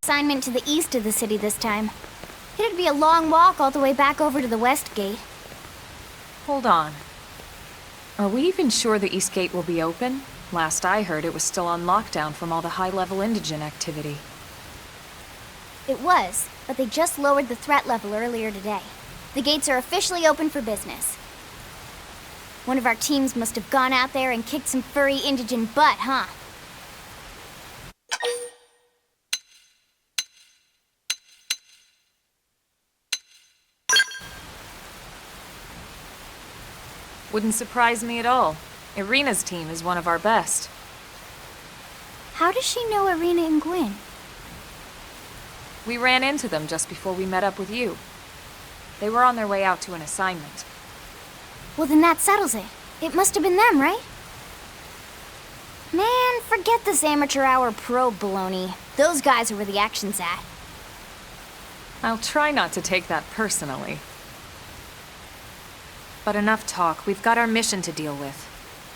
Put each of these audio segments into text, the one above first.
Assignment to the east of the city this time. It'd be a long walk all the way back over to the west gate. Hold on. Are we even sure the east gate will be open? Last I heard, it was still on lockdown from all the high-level indigent activity. It was, but they just lowered the threat level earlier today. The gates are officially open for business. One of our teams must have gone out there and kicked some furry indigent butt, huh? Wouldn't surprise me at all. Irina's team is one of our best. How does she know Irina and Gwyn? We ran into them just before we met up with you. They were on their way out to an assignment. Well, then that settles it. It must have been them, right? Man, forget this amateur hour pro baloney. Those guys are where the action's at. I'll try not to take that personally. But enough talk. We've got our mission to deal with.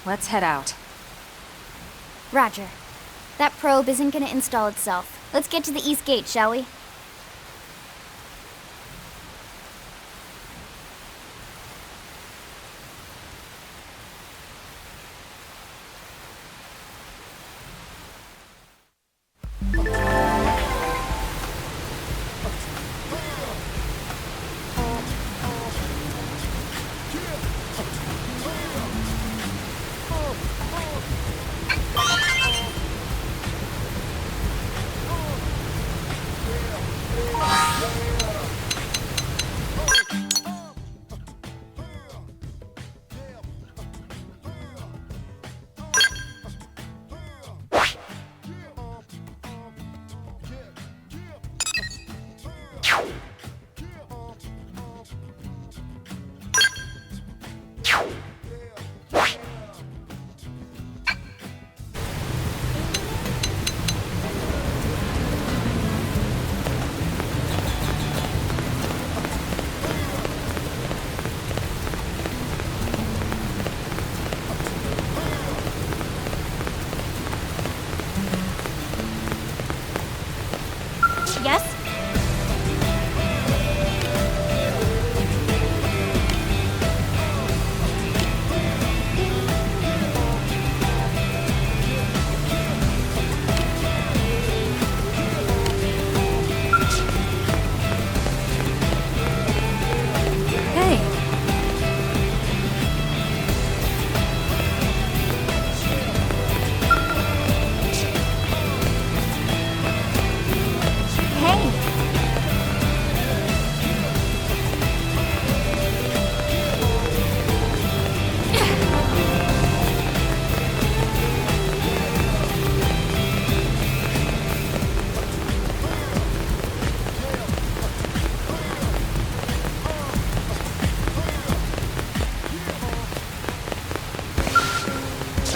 Let's head out. Roger. That probe isn't gonna install itself. Let's get to the east gate, shall we? Yes? Hey!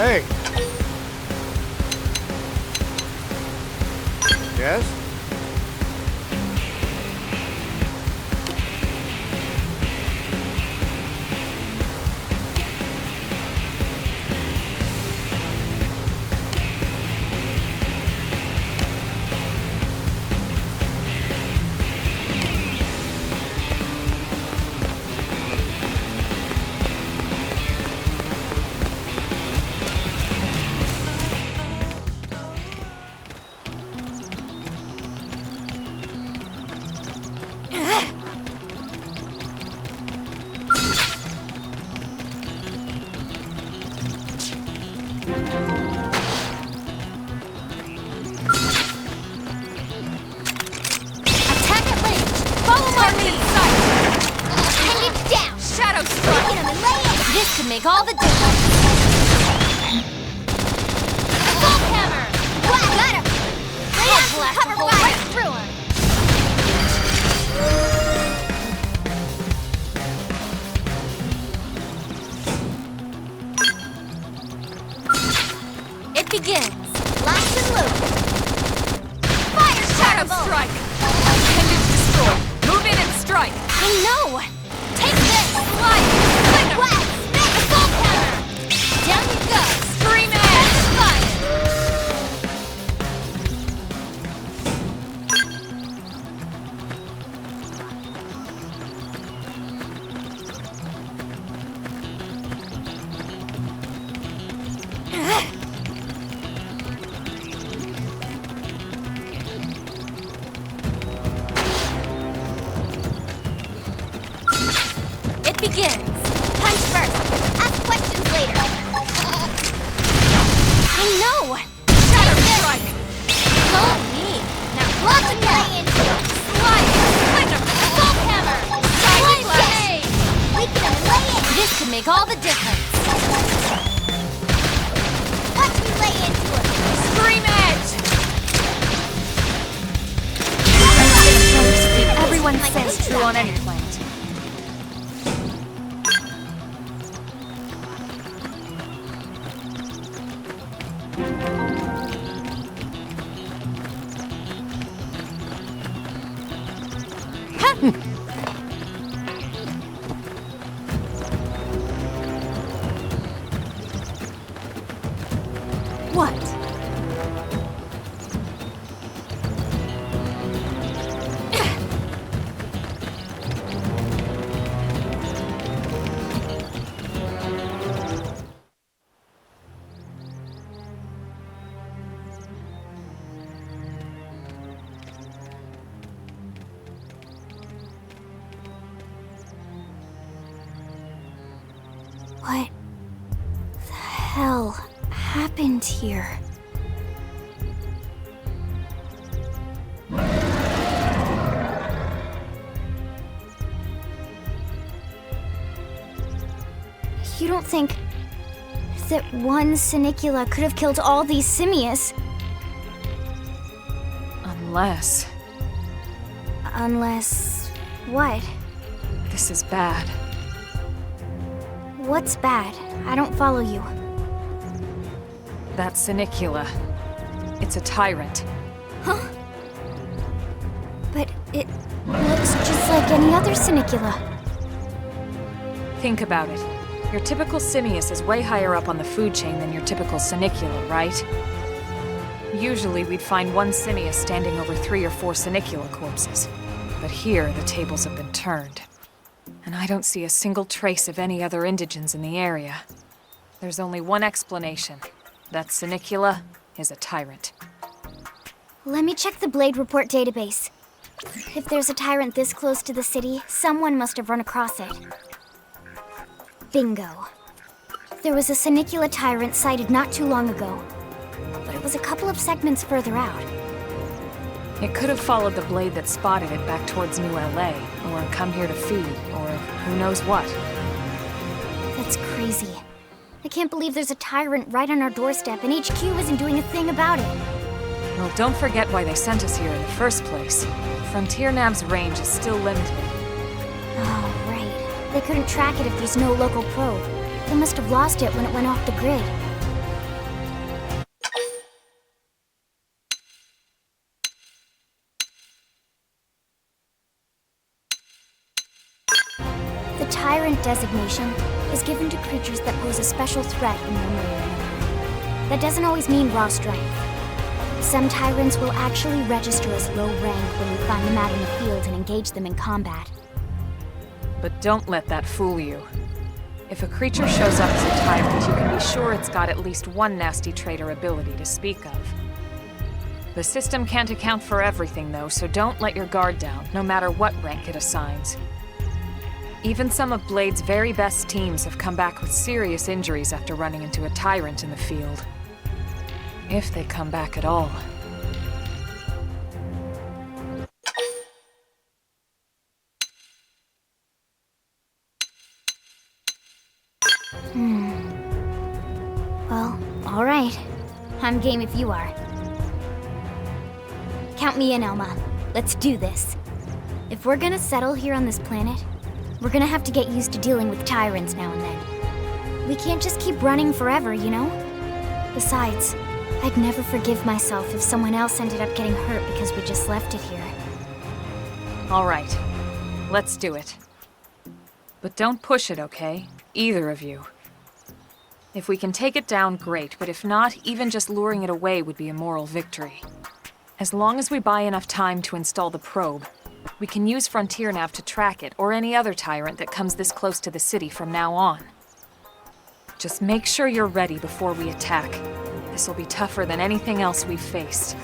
Hey! Yes? This could make all the difference. Full hammer! Wow, got her! blast a hole right through him! It begins! Locked and loaded! Fire Shadow Strike! Appendage destroyed. Move in and strike. I know! Take this! Slide! Blast! Assault hammer! Down you go! Scream Edge! Fire! It begins! Punch first! Ask questions later! I know! Shadow Strike! Follow me! Now lots of lay into it! Slide! Assault hammer! Slide blade! We can lay in! This could make all the difference! Watch me lay into it! Scream Edge! Everyone That's says true on any planet. What? What the hell happened here? You don't think that one Sinicula could have killed all these simius? Unless... Unless... what? this is bad. What's bad? I don't follow you. That Sinicula. It's a tyrant. Huh? But it looks just like any other Sinicula. Think about it. Your typical simius is way higher up on the food chain than your typical Sinicula, right? Usually we'd find one simius standing over 3 or 4 Sinicula corpses. But here, the tables have been turned. And I don't see a single trace of any other indigents in the area. There's only one explanation. That Sinicula is a tyrant. Let me check the Blade Report database. If there's a tyrant this close to the city, someone must have run across it. Bingo. There was a Sinicula tyrant sighted not too long ago, but it was a couple of segments further out. It could have followed the blade that spotted it back towards New LA, or come here to feed, or who knows what. That's crazy. I can't believe there's a tyrant right on our doorstep and HQ isn't doing a thing about it. Well, don't forget why they sent us here in the first place. Frontier Nav's range is still limited. Oh, right. They couldn't track it if there's no local probe. They must have lost it when it went off the grid. The Tyrant designation is given to creatures that pose a special threat in one way or another. That doesn't always mean raw strength. Some Tyrants will actually register as low rank when we find them out in the field and engage them in combat. But don't let that fool you. If a creature shows up as a tyrant, you can be sure it's got at least one nasty trait or ability to speak of. The system can't account for everything, though, so don't let your guard down, no matter what rank it assigns. Even some of Blade's very best teams have come back with serious injuries after running into a tyrant in the field. If they come back at all. Well, all right. I'm game if you are. Count me in, Elma. Let's do this. If we're gonna settle here on this planet, we're gonna have to get used to dealing with tyrants now and then. We can't just keep running forever, you know? Besides, I'd never forgive myself if someone else ended up getting hurt because we just left it here. All right. Let's do it. But don't push it, okay? Either of you. If we can take it down, great, but if not, even just luring it away would be a moral victory. As long as we buy enough time to install the probe, we can use Frontier Nav to track it, or any other tyrant that comes this close to the city from now on. Just make sure you're ready before we attack. This will be tougher than anything else we've faced.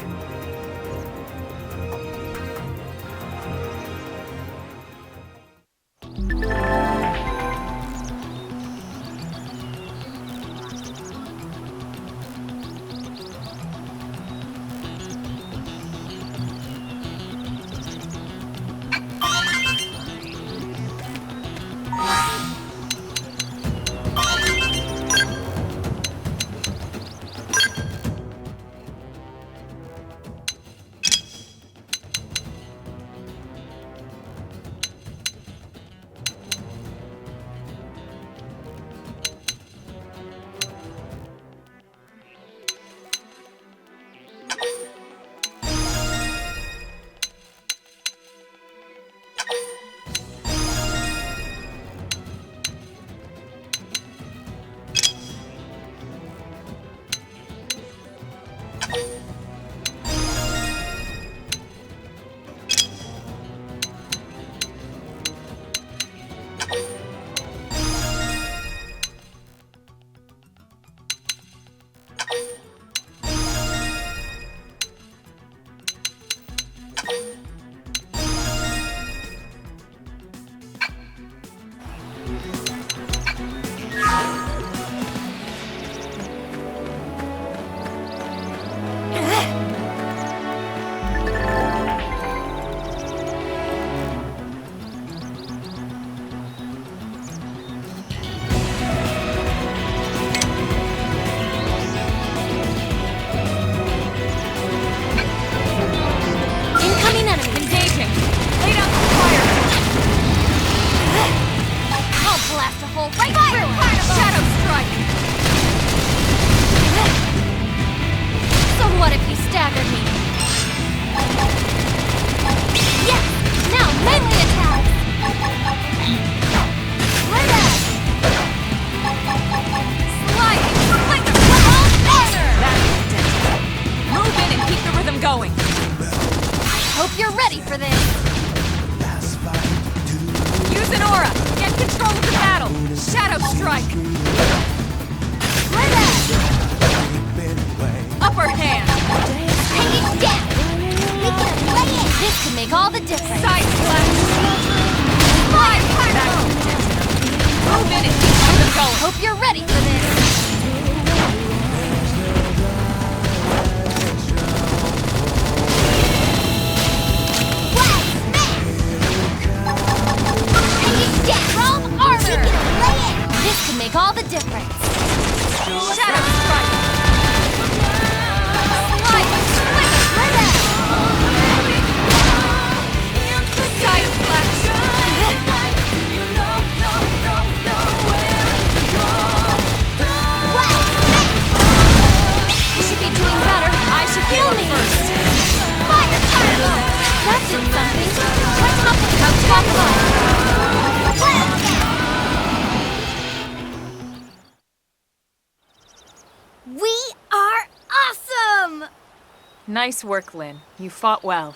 Nice work, Lynn. You fought well.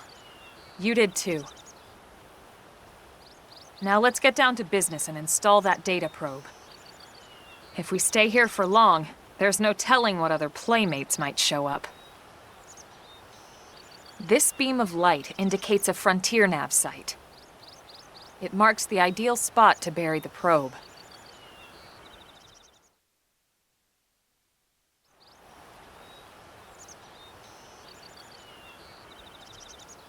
You did too. Now let's get down to business and install that data probe. If we stay here for long, there's no telling what other playmates might show up. This beam of light indicates a Frontier Nav site. It marks the ideal spot to bury the probe.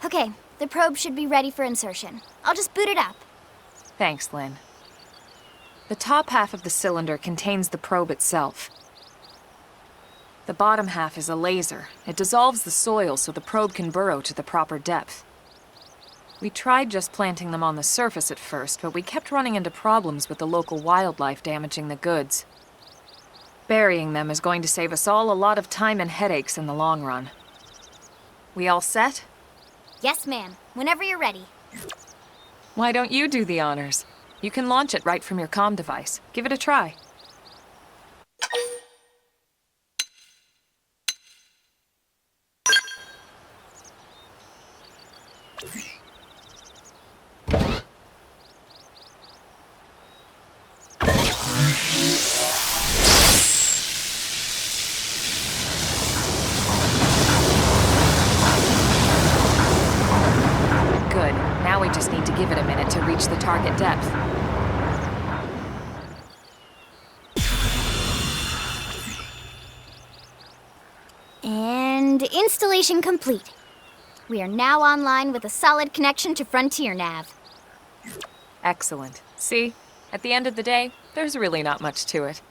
Okay, the probe should be ready for insertion. I'll just boot it up. Thanks, Lynn. The top half of the cylinder contains the probe itself. The bottom half is a laser. It dissolves the soil so the probe can burrow to the proper depth. We tried just planting them on the surface at first, but we kept running into problems with the local wildlife damaging the goods. Burying them is going to save us all a lot of time and headaches in the long run. We all set? Yes, ma'am. Whenever you're ready. Why don't you do the honors? You can launch it right from your comm device. Give it a try. Good. Now we just need to give it a minute to reach the target depth. And installation complete. We are now online with a solid connection to Frontier Nav. Excellent. See? At the end of the day, there's really not much to it.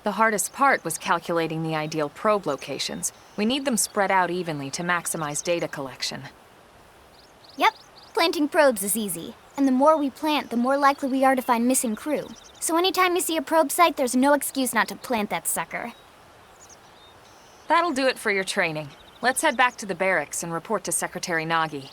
The hardest part was calculating the ideal probe locations. We need them spread out evenly to maximize data collection. Yep, planting probes is easy. And the more we plant, the more likely we are to find missing crew. So anytime you see a probe site, there's no excuse not to plant that sucker. That'll do it for your training. Let's head back to the barracks and report to Secretary Nagi.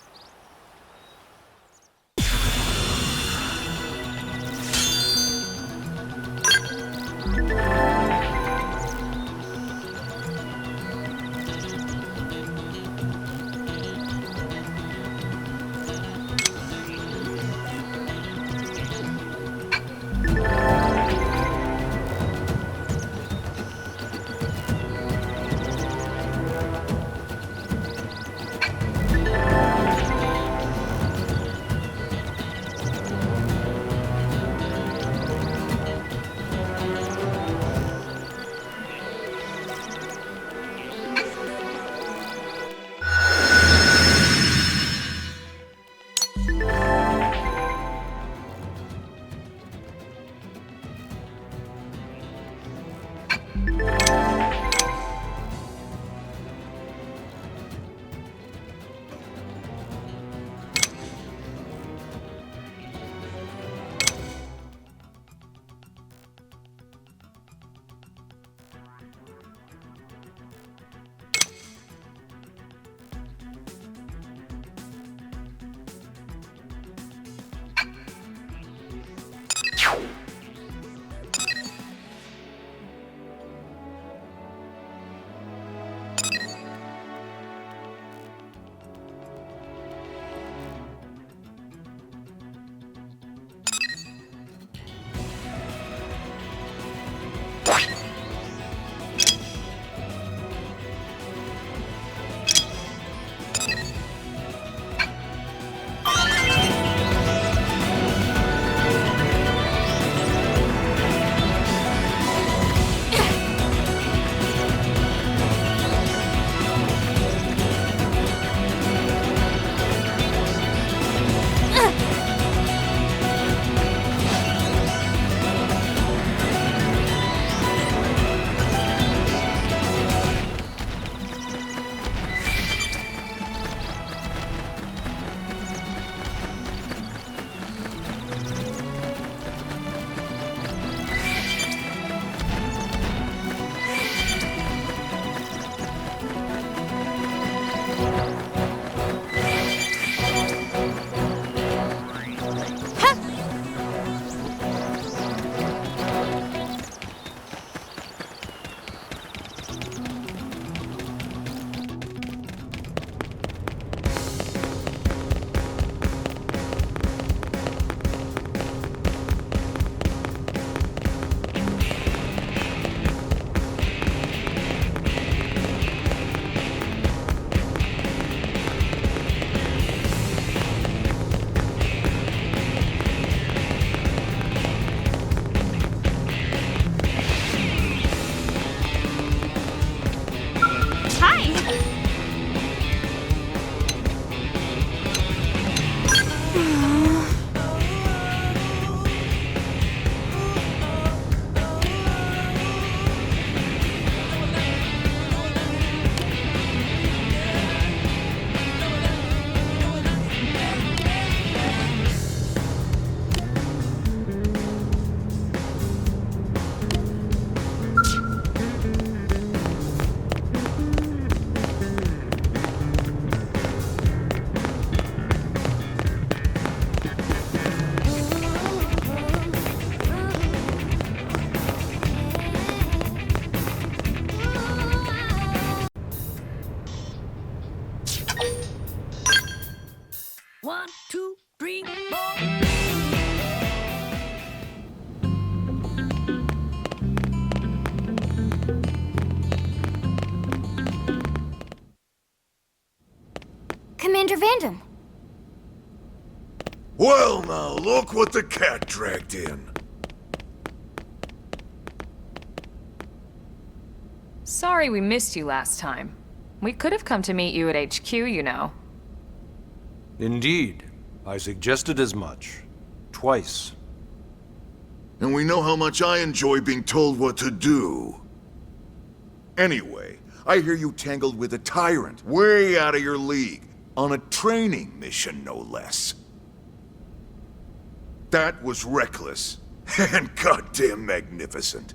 1, 2, 3, 4. Commander Vandam. Well, now, look what the cat dragged in. Sorry we missed you last time. We could have come to meet you at HQ, you know. Indeed. I suggested as much. Twice. And we know how much I enjoy being told what to do. Anyway, I hear you tangled with a tyrant, way out of your league, on a training mission, no less. That was reckless, and goddamn magnificent.